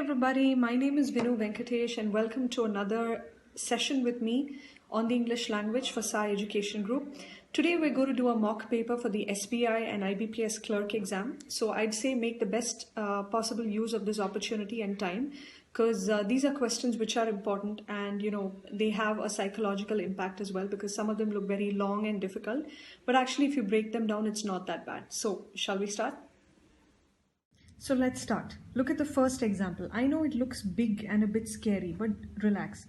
everybody, my name is Vinu Venkatesh and welcome to another session with me on the English language for SAI Education Group. Today we're going to do a mock paper for the SBI and IBPS clerk exam. So I'd say make the best possible use of this opportunity and time because these are questions which are important and they have a psychological impact as well because some of them look very long and difficult, but actually if you break them down it's not that bad. So shall we start? So let's start. Look at the first example. I know it looks big and a bit scary, but relax.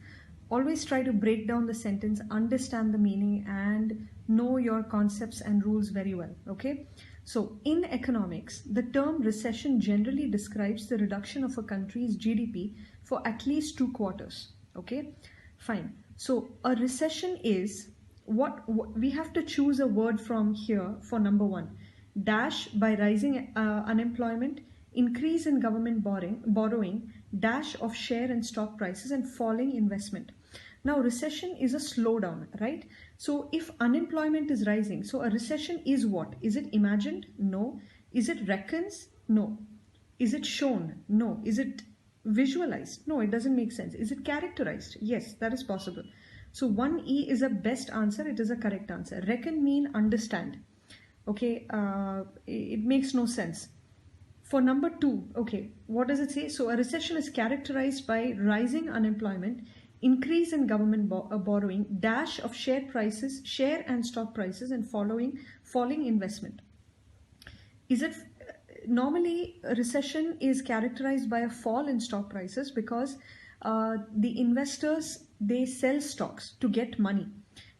Always try to break down the sentence, understand the meaning, and know your concepts and rules very well, okay? So in economics, the term recession generally describes the reduction of a country's GDP for at least 2 quarters, okay? Fine. So a recession is what we have to choose a word from here for number 1. Dash by rising unemployment, increase in government borrowing, dash of share and stock prices, and falling investment. Now recession is a slowdown, right? So if unemployment is rising, so a recession is what? Is it imagined? No. Is it reckons? No. Is it shown? No. Is it visualized? No, it doesn't make sense. Is it characterized? Yes, that is possible. So 1E is a best answer. It is a correct answer. Reckon mean understand. Okay, it makes no sense. For number 2, okay, what does it say? So a recession is characterized by rising unemployment, increase in government borrowing, dash of share and stock prices, and falling investment. Is it normally a recession is characterized by a fall in stock prices because the investors, they sell stocks to get money.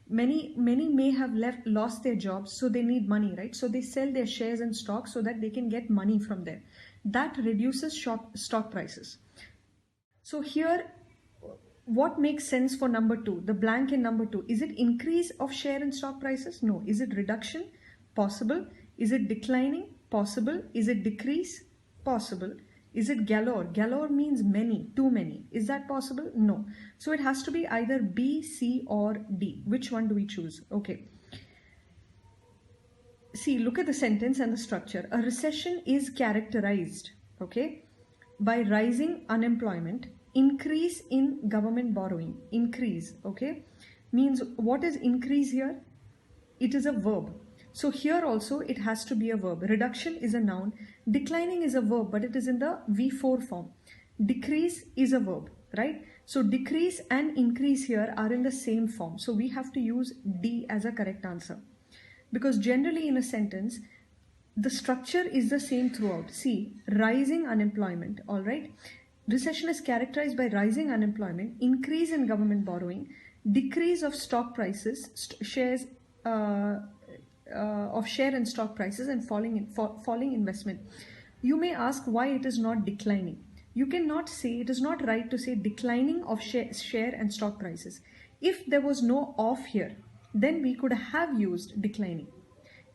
Many may have lost their jobs, so they need money, right? So they sell their shares and stocks so that they can get money from there. That reduces stock prices. So here, what makes sense for number 2? The blank in number 2. Is it increase of share and stock prices? No. Is it reduction? Possible. Is it declining? Possible. Is it decrease? Possible. Is it galore? Galore means many, too many. Is that possible? No. So it has to be either B, C, or D. Which one do we choose? Okay. See, look at the sentence and the structure. A recession is characterized, okay, by rising unemployment, increase in government borrowing. Increase, okay, means what is increase here? It is a verb. So here also it has to be a verb. Reduction is a noun. Declining is a verb, but it is in the V4 form. Decrease is a verb, right? So decrease and increase here are in the same form. So we have to use D as a correct answer. Because generally in a sentence, the structure is the same throughout. See, rising unemployment, all right? Recession is characterized by rising unemployment, increase in government borrowing, decrease of stock prices, shares, of share and stock prices, and falling investment. You may ask why it is not declining. You cannot say, it is not right to say declining of share and stock prices. If there was no of here, then we could have used declining.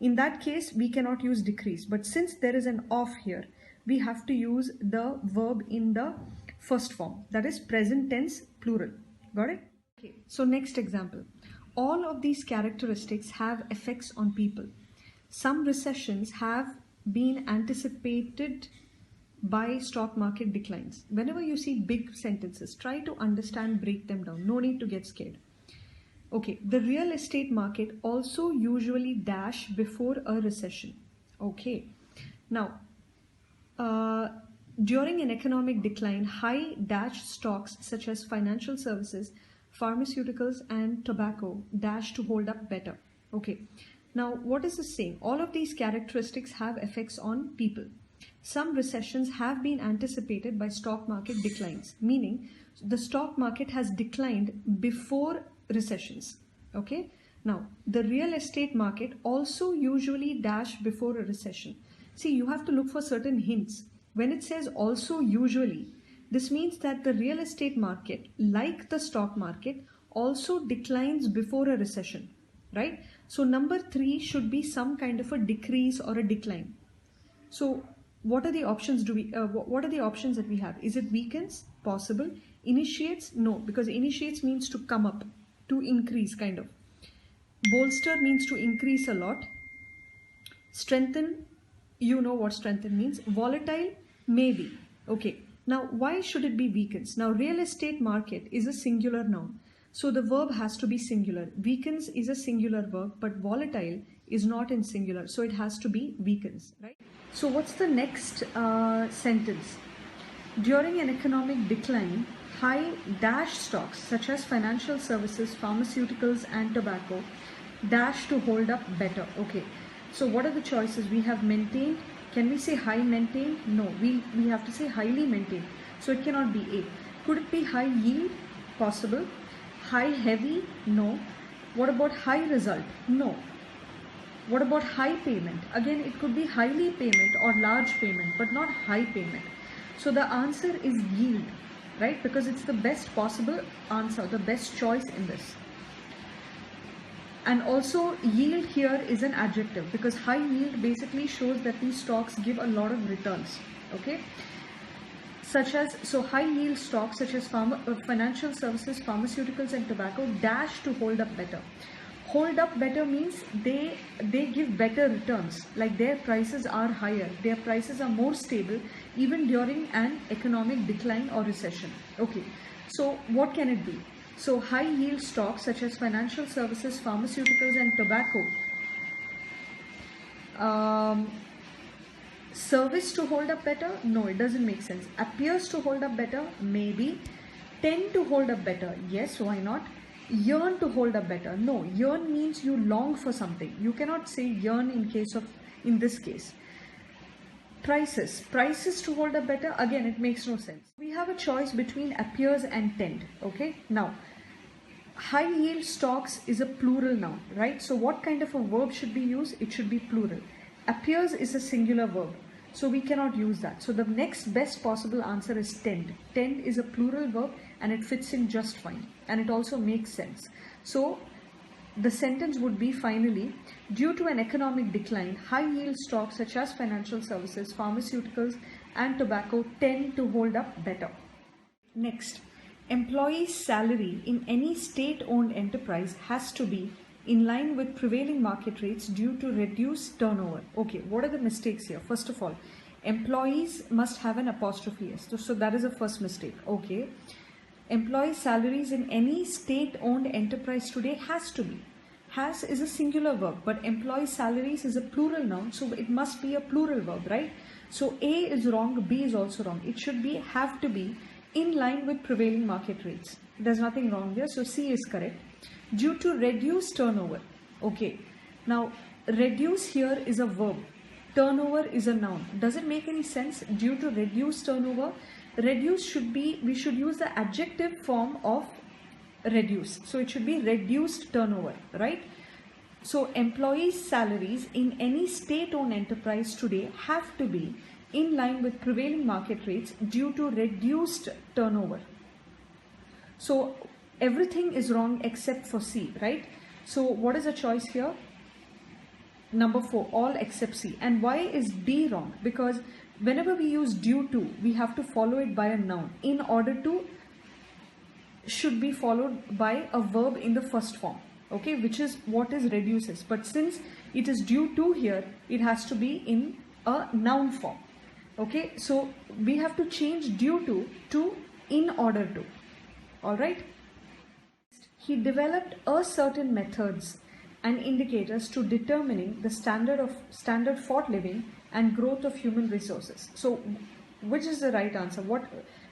In that case, we cannot use decrease. But since there is an of here, we have to use the verb in the first form. That is present tense plural. Got it? Okay. So next example. All of these characteristics have effects on people. Some recessions have been anticipated by stock market declines. Whenever you see big sentences, try to understand, break them down. No need to get scared. Okay, the real estate market also usually dash before a recession. Okay, now during an economic decline, high dash stocks such as financial services, pharmaceuticals, and tobacco dash to hold up better. Okay, now what is this saying? All of these characteristics have effects on people. Some recessions have been anticipated by stock market declines, meaning the stock market has declined before recessions. Okay, now the real estate market also usually dash before a recession. See, you have to look for certain hints. When it says also usually, this means that the real estate market, like the stock market, also declines before a recession, right? So number 3 should be some kind of a decrease or a decline. So what are the options what are the options that we have? Is it weakens? Possible. Initiates? No, because initiates means to come up, to increase kind of. Bolster means to increase a lot. Strengthen, you know what strengthen means. Volatile? Maybe. Okay. Now, why should it be weakens? Now, real estate market is a singular noun. So the verb has to be singular. Weakens is a singular verb, but volatile is not in singular. So it has to be weakens, right? So what's the next sentence? During an economic decline, high dash stocks such as financial services, pharmaceuticals and tobacco dash to hold up better. Okay. So what are the choices? We have maintained. Can we say high maintained? No, we have to say highly maintained. So it cannot be A. Could it be high yield? Possible. High heavy? No. What about high result? No. What about high payment? Again, it could be highly payment or large payment, but not high payment. So the answer is yield, right? Because it's the best possible answer, the best choice in this. And also yield here is an adjective because high yield basically shows that these stocks give a lot of returns, okay? Such as, so high yield stocks such as financial services, pharmaceuticals and tobacco dash to hold up better. Hold up better means they give better returns, like their prices are higher, their prices are more stable even during an economic decline or recession. Okay, so what can it be? So high yield stocks such as financial services, pharmaceuticals and tobacco. Service to hold up better? No, it doesn't make sense. Appears to hold up better? Maybe. Tend to hold up better? Yes, why not? Yearn to hold up better? No, yearn means you long for something. You cannot say yearn in this case. Prices to hold up better? Again, it makes no sense. We have a choice between appears and tend. Okay, now high yield stocks is a plural noun, right? So what kind of a verb should be used? It should be plural. Appears is a singular verb, so we cannot use that. So the next best possible answer is tend. Tend is a plural verb and it fits in just fine, and it also makes sense. So the sentence would be finally, due to an economic decline, high yield stocks such as financial services, pharmaceuticals and tobacco tend to hold up better. Next, employees' salary in any state-owned enterprise has to be in line with prevailing market rates due to reduced turnover. Okay, what are the mistakes here? First of all, employees must have an apostrophe S. So that is the first mistake. Okay. Employee salaries in any state-owned enterprise today has to be. Has is a singular verb, but employee salaries is a plural noun, so it must be a plural verb, right? So A is wrong, B is also wrong. It should be, have to be, in line with prevailing market rates. There's nothing wrong here, so C is correct. Due to reduced turnover. Okay, now reduce here is a verb. Turnover is a noun. Does it make any sense? Due to reduced turnover, reduce should be, we should use the adjective form of reduce. So it should be reduced turnover, right? So employees' salaries in any state-owned enterprise today have to be in line with prevailing market rates due to reduced turnover. So everything is wrong except for C, right? So what is the choice here? Number 4, all except C. And why is D wrong? Because whenever we use due to, we have to follow it by a noun. In order to should be followed by a verb in the first form, okay, which is what is reduces. But since it is due to here, it has to be in a noun form. Okay, so we have to change due to in order to. All right. He developed a certain methods and indicators to determining the standard for living and growth of human resources. So which is the right answer?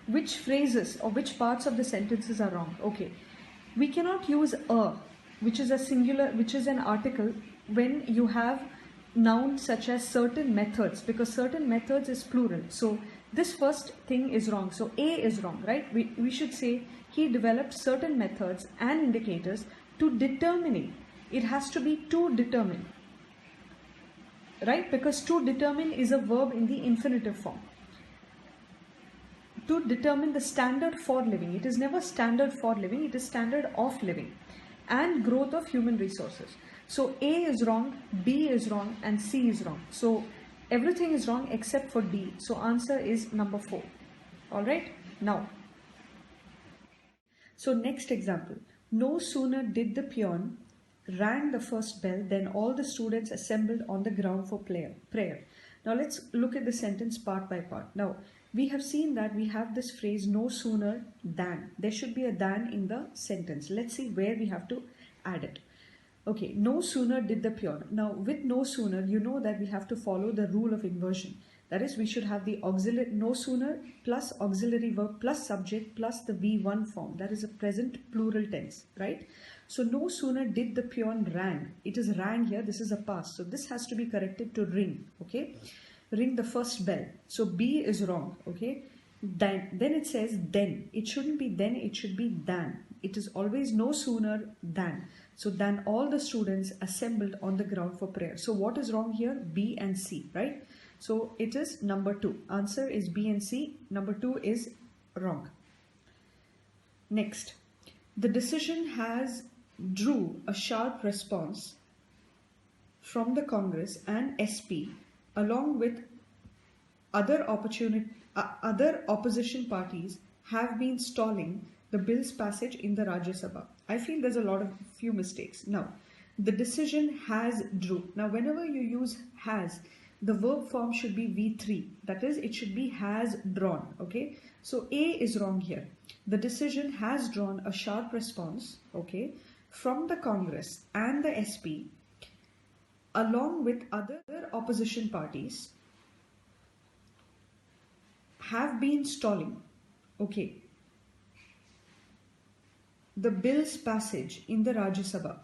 Which phrases or which parts of the sentences are wrong? Okay, we cannot use a, which is a singular, which is an article, when you have nouns such as certain methods, because certain methods is plural. So this first thing is wrong. So A is wrong, right? We should say he developed certain methods and indicators to determining. It has to be to determine, right? Because to determine is a verb in the infinitive form. To determine the standard for living. It is never standard for living, it is standard of living and growth of human resources. So A is wrong, B is wrong and C is wrong. So everything is wrong except for D. So answer is number 4. Alright, now. So next example. No sooner did the peon rang the first bell than all the students assembled on the ground for prayer. Now let's look at the sentence part by part. Now we have seen that we have this phrase no sooner than. There should be a than in the sentence. Let's see where we have to add it. Okay, no sooner did the peon. Now with no sooner, you know that we have to follow the rule of inversion. That is, we should have the auxiliary no sooner plus auxiliary verb plus subject plus the V1 form. That is a present plural tense, right? So no sooner did the peon rang. It is rang here. This is a past. So this has to be corrected to ring. Okay, ring the first bell. So B is wrong. Okay, then it says then. It shouldn't be then. It should be than. It is always no sooner than. So than all the students assembled on the ground for prayer. So what is wrong here? B and C, right? So it is number 2. Answer is B and C. Number 2 is wrong. Next, the decision has drew a sharp response from the Congress and SP along with other opposition parties have been stalling the bill's passage in the Rajya Sabha. I feel there's a few mistakes. Now, the decision has drew. Now, whenever you use has, the verb form should be V3. That is, it should be has drawn. Okay. So A is wrong here. The decision has drawn a sharp response, okay, from the Congress and the SP along with other opposition parties have been stalling, okay, the bill's passage in the Rajya Sabha.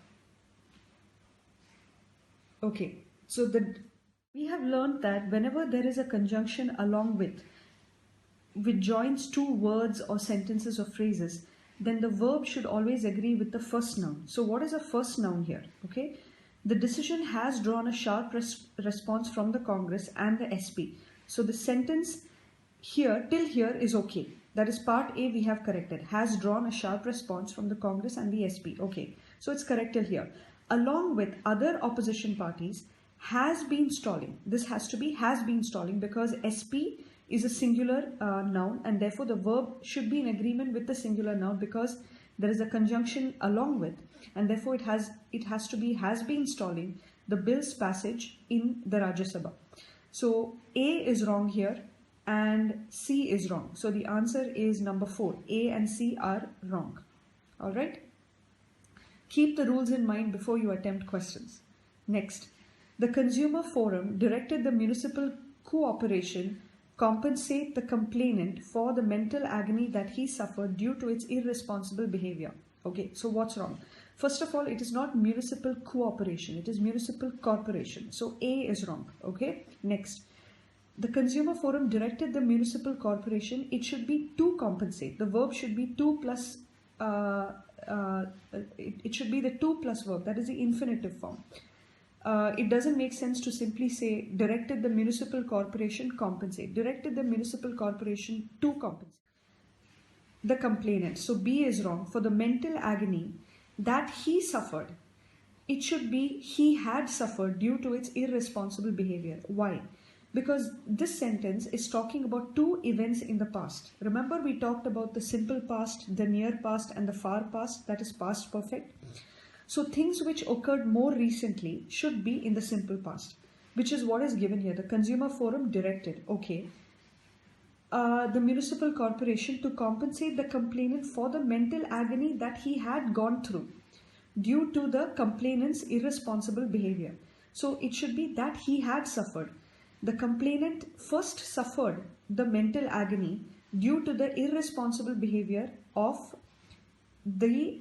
Okay, so we have learned that whenever there is a conjunction along with, which joins two words or sentences or phrases, then the verb should always agree with the first noun. So what is a first noun here? Okay, the decision has drawn a sharp response from the Congress and the SP. So the sentence here till here is okay. That is part A we have corrected. Has drawn a sharp response from the Congress and the SP. Okay, so it's corrected here. Along with other opposition parties has been stalling. This has to be has been stalling because SP is a singular noun and therefore the verb should be in agreement with the singular noun because there is a conjunction along with, and therefore it has to be has been stalling the bill's passage in the Rajya Sabha. So A is wrong here and C is wrong. So the answer is number 4. A and C are wrong. All right. Keep the rules in mind before you attempt questions. Next, the Consumer Forum directed the municipal cooperation compensate the complainant for the mental agony that he suffered due to its irresponsible behavior. Okay, so what's wrong? First of all, it is not municipal cooperation, it is municipal corporation. So A is wrong. Okay, next. The Consumer Forum directed the municipal corporation, it should be to compensate. The verb should be to plus, it should be the to plus verb, that is the infinitive form. It doesn't make sense to simply say directed the municipal corporation compensate. Directed the municipal corporation to compensate the complainant. So B is wrong. For the mental agony that he suffered, it should be he had suffered due to its irresponsible behavior. Why? Because this sentence is talking about two events in the past. Remember we talked about the simple past, the near past and the far past, that is past perfect. So things which occurred more recently should be in the simple past, which is what is given here. The Consumer Forum directed, okay, the municipal corporation to compensate the complainant for the mental agony that he had gone through due to the complainant's irresponsible behavior. So it should be that he had suffered. The complainant first suffered the mental agony due to the irresponsible behavior of the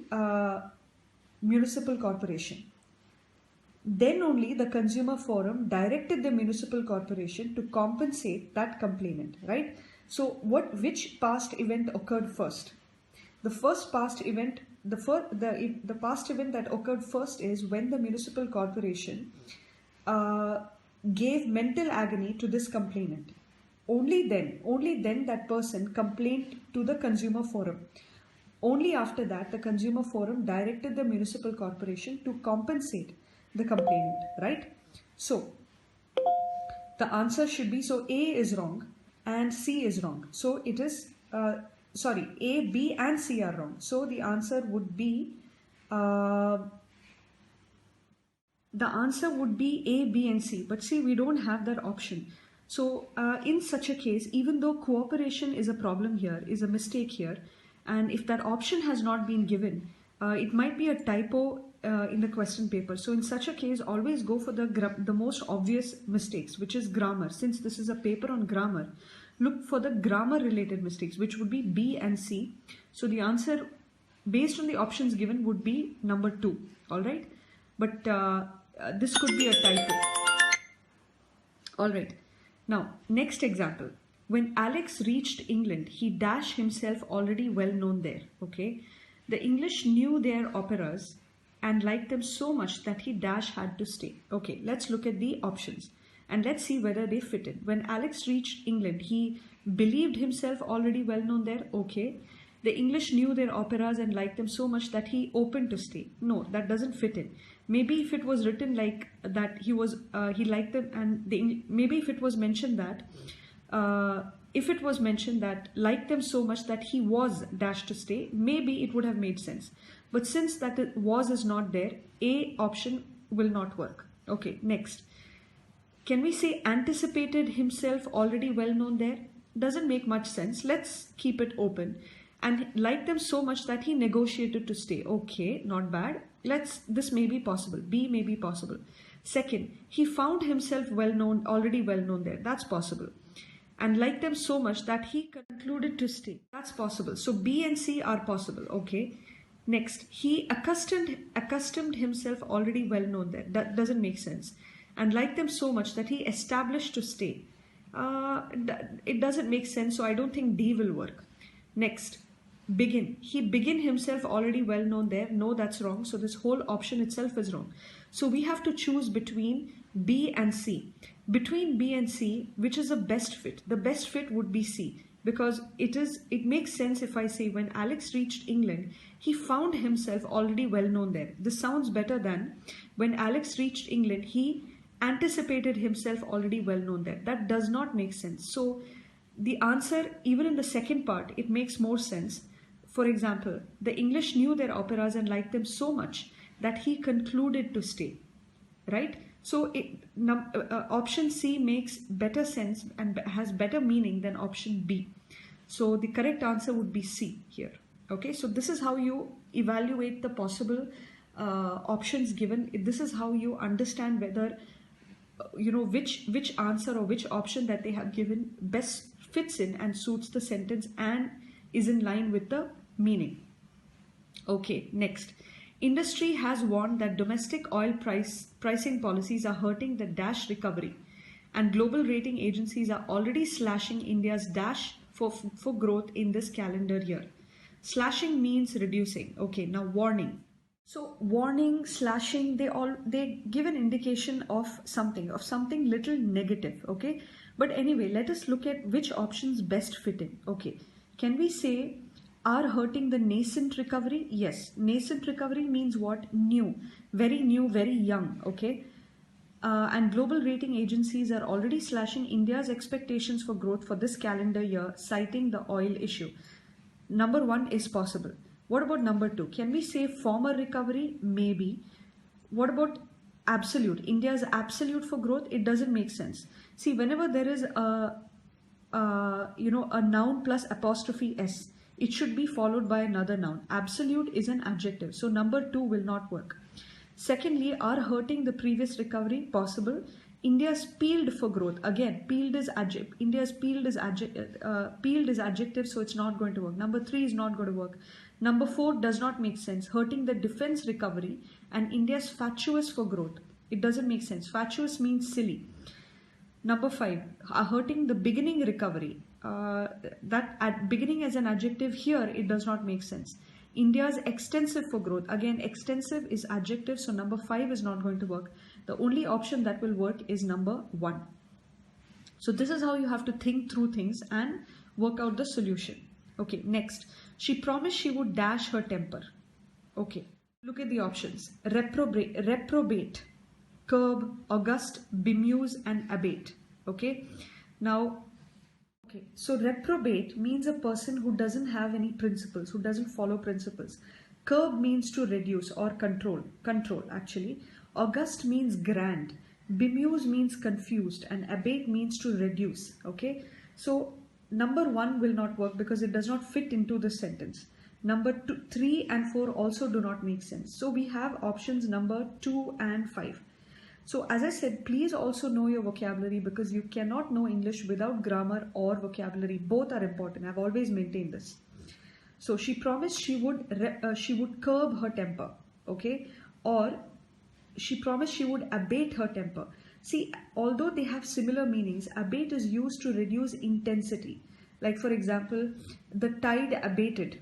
municipal corporation. Then only the Consumer Forum directed the municipal corporation to compensate that complainant, right? So which past event occurred first? The first past event, the past event that occurred first is when the municipal corporation gave mental agony to this complainant. Only then that person complained to the Consumer Forum. Only after that, the Consumer Forum directed the municipal corporation to compensate the complainant, right? So, the answer should be, so A is wrong and C is wrong. So, it is, A, B and C are wrong. So, the answer would be, A, B and C. But see, we don't have that option. So in such a case, even though cooperation is a problem here, is a mistake here, and if that option has not been given, it might be a typo in the question paper. So in such a case, always go for the most obvious mistakes, which is grammar. Since this is a paper on grammar, look for the grammar related mistakes, which would be B and C. So the answer based on the options given would be number 2. All right, but this could be a typo. All right. Now, next example. When Alex reached England, he dashed himself already well known there. Okay. The English knew their operas and liked them so much that he dash had to stay. Okay, let's look at the options and let's see whether they fit in. When Alex reached England, he believed himself already well known there. Okay. The English knew their operas and liked them so much that he opened to stay. No, that doesn't fit in. Maybe if it was written like that, he liked them, and maybe if it was mentioned that, liked them so much that he was dashed to stay, maybe it would have made sense. But since that was is not there, A option will not work. Okay, next. Can we say anticipated himself already well known there? Doesn't make much sense. Let's keep it open. And liked them so much that he negotiated to stay. Okay, not bad. This may be possible. B may be possible. Second, he found himself already well known there. That's possible. And liked them so much that he concluded to stay. That's possible. So B and C are possible. Okay. Next, he accustomed himself already well known there. That doesn't make sense. And liked them so much that he established to stay. It doesn't make sense. So I don't think D will work. Next. Begin. He began himself already well known there. No, that's wrong. So this whole option itself is wrong. So we have to choose between B and C. Between B and C, which is the best fit? The best fit would be C, because it makes sense if I say when Alex reached England, he found himself already well known there. This sounds better than when Alex reached England, he anticipated himself already well known there. That does not make sense. So the answer, even in the second part, it makes more sense. For example, the English knew their operas and liked them so much that he concluded to stay, right? So option C makes better sense and has better meaning than option B. So the correct answer would be C here. Okay, so this is how you evaluate the possible options given. This is how you understand whether which answer or which option that they have given best fits in and suits the sentence and is in line with the meaning. Okay, next. Industry has warned that domestic oil pricing policies are hurting the dash recovery, and global rating agencies are already slashing India's dash for growth in this calendar year. Slashing means reducing. Okay, now warning. So warning, slashing, they give an indication of something little negative. Okay, but anyway, let us look at which options best fit in. Okay, can we say are hurting the nascent recovery? Yes, nascent recovery means what? New, very young. Okay, and global rating agencies are already slashing India's expectations for growth for this calendar year, citing the oil issue. Number 1 is possible. What about number 2? Can we say former recovery? Maybe. What about absolute? India's absolute for growth? It doesn't make sense. See, whenever there is a noun plus apostrophe S, it should be followed by another noun. Absolute is an adjective, so number 2 will not work. Secondly, are hurting the previous recovery? Possible. India's peeled for growth. Again, peeled is adjective. India's peeled is adjective, so it's not going to work. Number 3 is not going to work. Number 4 does not make sense. Hurting the defense recovery and India's fatuous for growth. It doesn't make sense. Fatuous means silly. Number 5, hurting the beginning recovery. That at beginning as an adjective here, it does not make sense. India's extensive for growth. Again, extensive is adjective, so number 5 is not going to work. The only option that will work is number 1. So this is how you have to think through things and work out the solution. Okay, next. She promised she would dash her temper. Okay, look at the options. Reprobate, curb, august, bemuse, and abate. Okay, now, okay, so reprobate means a person who doesn't have any principles, who doesn't follow principles. Curb means to reduce or control actually. August means grand. Bemuse means confused and abate means to reduce. Okay, so number 1 will not work because it does not fit into the sentence. Number 2, 3 and 4 also do not make sense. So we have options number 2 and 5. So as I said, please also know your vocabulary because you cannot know English without grammar or vocabulary. Both are important. I've always maintained this. So she promised she would curb her temper, okay, or she promised she would abate her temper. See, although they have similar meanings, abate is used to reduce intensity. Like for example, the tide abated,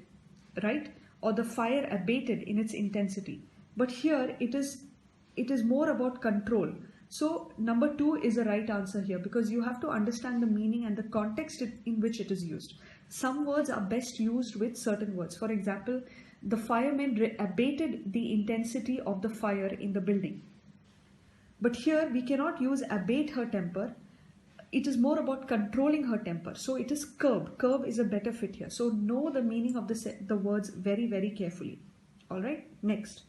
right? Or the fire abated in its intensity. But here it is more about control. So number 2 is the right answer here because you have to understand the meaning and the context in which it is used. Some words are best used with certain words. For example, the firemen abated the intensity of the fire in the building. But here we cannot use abate her temper. It is more about controlling her temper. So it is curb. Curb is a better fit here. So know the meaning of the words very, very carefully. All right, next.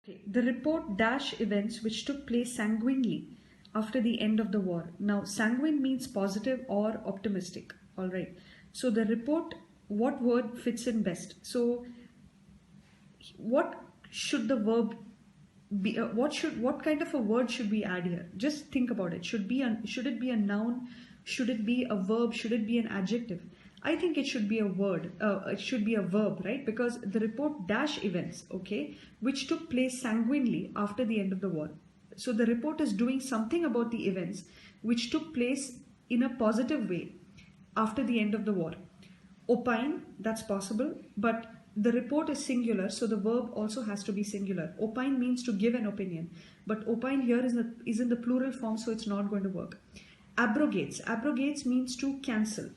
Okay. The report dash events which took place sanguinely after the end of the war. Now, sanguine means positive or optimistic. All right. So the report, what word fits in best? So what should the verb be? What kind of a word should we add here? Just think about it. Should it be a noun? Should it be a verb? Should it be an adjective? I think it should be a word. It should be a verb, right? Because the report dash events, okay, which took place sanguinely after the end of the war. So the report is doing something about the events which took place in a positive way after the end of the war. Opine, that's possible, but the report is singular, so the verb also has to be singular. Opine means to give an opinion, but opine here is in the plural form, so it's not going to work. Abrogates means to cancel.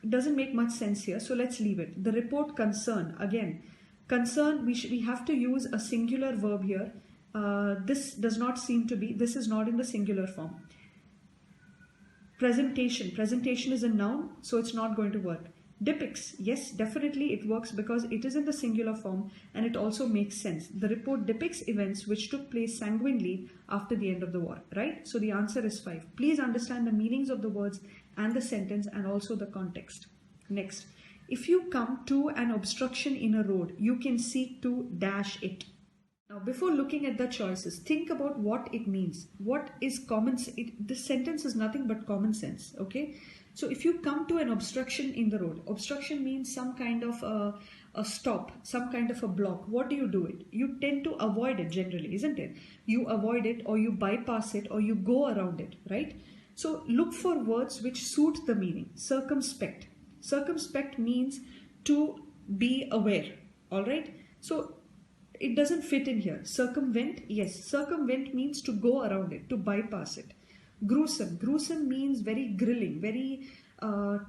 Doesn't make much sense here, so let's leave it. The report concern, again, concern, we have to use a singular verb here. This does not seem to be, this is not in the singular form. Presentation is a noun, so it's not going to work. Depicts, yes, definitely it works because it is in the singular form and it also makes sense. The report depicts events which took place sanguinely after the end of the war, right? So the answer is 5. Please understand the meanings of the words and the sentence and also the context. Next, if you come to an obstruction in a road, you can seek to dash it. Now, before looking at the choices, think about what it means. What is common? This sentence is nothing but common sense, okay? So if you come to an obstruction in the road, obstruction means some kind of a stop, some kind of a block. What do? You tend to avoid it generally, isn't it? You avoid it or you bypass it or you go around it, right? So look for words which suit the meaning. Circumspect. Circumspect means to be aware, all right? So it doesn't fit in here. Circumvent, yes, circumvent means to go around it, to bypass it. Gruesome means very grilling, very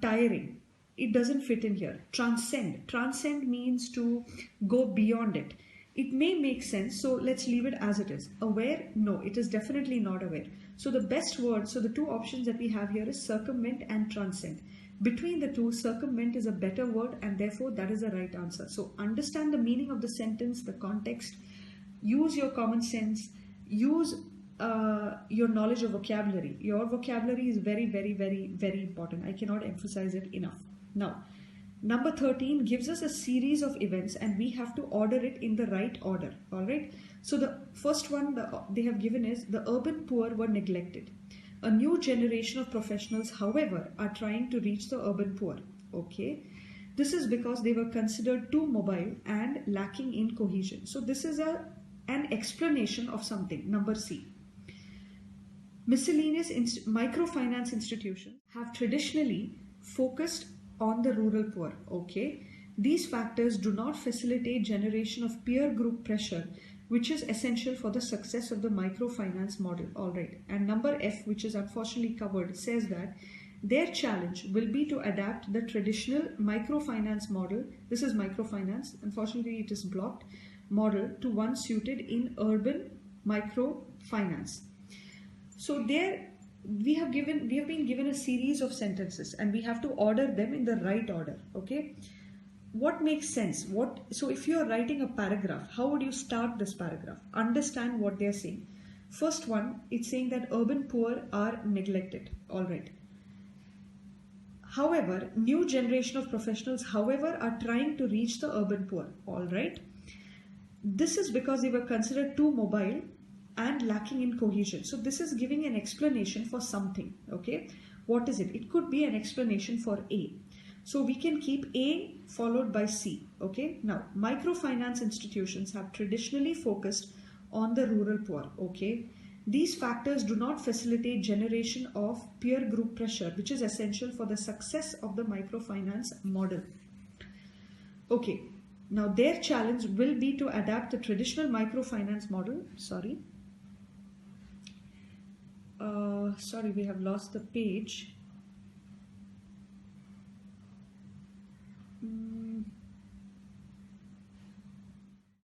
tiring. It doesn't fit in here. Transcend means to go beyond it. It may make sense, so let's leave it as it is. Aware, no, it is definitely not aware. So the best word, so the two options that we have here is circumvent and transcend. Between the two, circumvent is a better word and therefore that is the right answer. So understand the meaning of the sentence, the context, use your common sense, use your knowledge of vocabulary. Your vocabulary is very, very, very, very important. I cannot emphasize it enough. Now, number 13 gives us a series of events and we have to order it in the right order. All right. So the first one they have given is the urban poor were neglected. A new generation of professionals, however, are trying to reach the urban poor. Okay. This is because they were considered too mobile and lacking in cohesion. So this is an explanation of something. Number C. Miscellaneous microfinance institutions have traditionally focused on the rural poor. Okay. These factors do not facilitate generation of peer group pressure, which is essential for the success of the microfinance model. All right. And number F, which is unfortunately covered, says that their challenge will be to adapt the traditional microfinance model. This is microfinance. Unfortunately, it is blocked model to one suited in urban microfinance. So there we have been given a series of sentences and we have to order them in the right order. Okay. what makes sense? So if you're writing a paragraph, how would you start this paragraph? Understand what they're saying. First one, it's saying that urban poor are neglected. All right. However, new generation of professionals, however, are trying to reach the urban poor. All right. This is because they were considered too mobile and lacking in cohesion. So this is giving an explanation for something. Okay. What is it? It could be an explanation for A. So we can keep A followed by C. Okay. Now, microfinance institutions have traditionally focused on the rural poor. Okay. These factors do not facilitate generation of peer group pressure, which is essential for the success of the microfinance model. Okay. Now, their challenge will be to adapt the traditional microfinance model. Sorry, we have lost the page.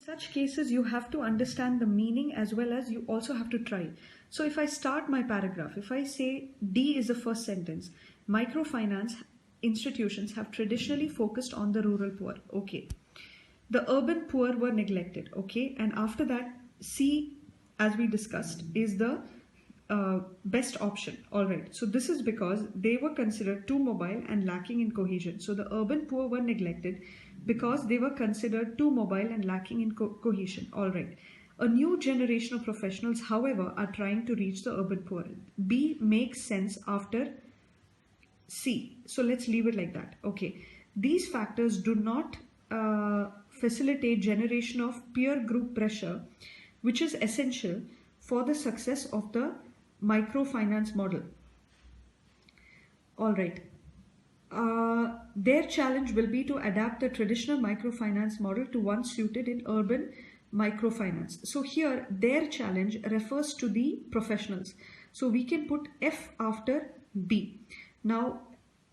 Such cases, you have to understand the meaning as well as you also have to try. So if I start my paragraph, if I say D is the first sentence, microfinance institutions have traditionally focused on the rural poor. Okay. The urban poor were neglected. Okay. And after that, C, as we discussed, is the best option. All right. So this is because they were considered too mobile and lacking in cohesion. So the urban poor were neglected because they were considered too mobile and lacking in cohesion. All right. A new generation of professionals, however, are trying to reach the urban poor. B makes sense after C. So let's leave it like that. Okay. These factors do not facilitate generation of peer group pressure, which is essential for the success of the microfinance model. All right. Their challenge will be to adapt the traditional microfinance model to one suited in urban microfinance. So here their challenge refers to the professionals. So we can put F after B. Now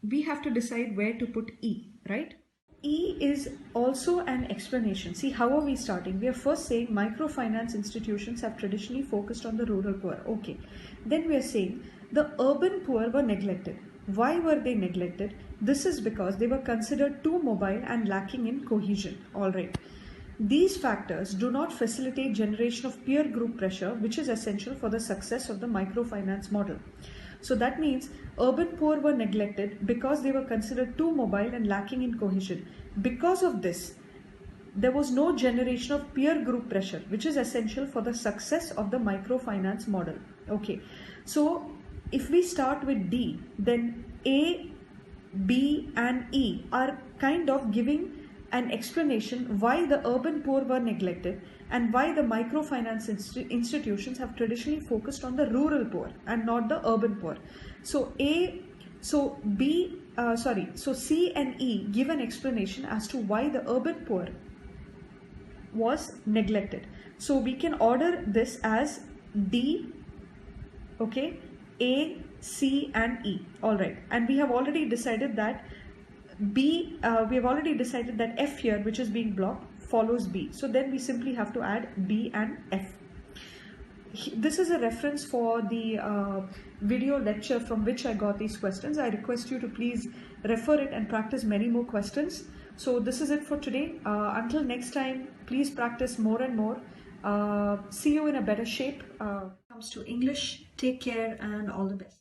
we have to decide where to put E, right? E is also an explanation. See, how are we starting? We are first saying microfinance institutions have traditionally focused on the rural poor. Okay. Then we are saying the urban poor were neglected. Why were they neglected? This is because they were considered too mobile and lacking in cohesion. All right. These factors do not facilitate generation of peer group pressure, which is essential for the success of the microfinance model. So that means urban poor were neglected because they were considered too mobile and lacking in cohesion. Because of this, there was no generation of peer group pressure, which is essential for the success of the microfinance model. Okay. So if we start with D, then A, B and E are kind of giving an explanation why the urban poor were neglected and why the microfinance institutions have traditionally focused on the rural poor and not the urban poor. So C and E give an explanation as to why the urban poor was neglected. So we can order this as D, okay, A, C and E. All right. And we have already decided that B, we have already decided that F here, which is being blocked, follows B. So then we simply have to add B and F. This is a reference for the video lecture from which I got these questions. I request you to please refer it and practice many more questions. So this is it for today. Until next time, please practice more and more. See you in a better shape. Comes to English. Take care and all the best.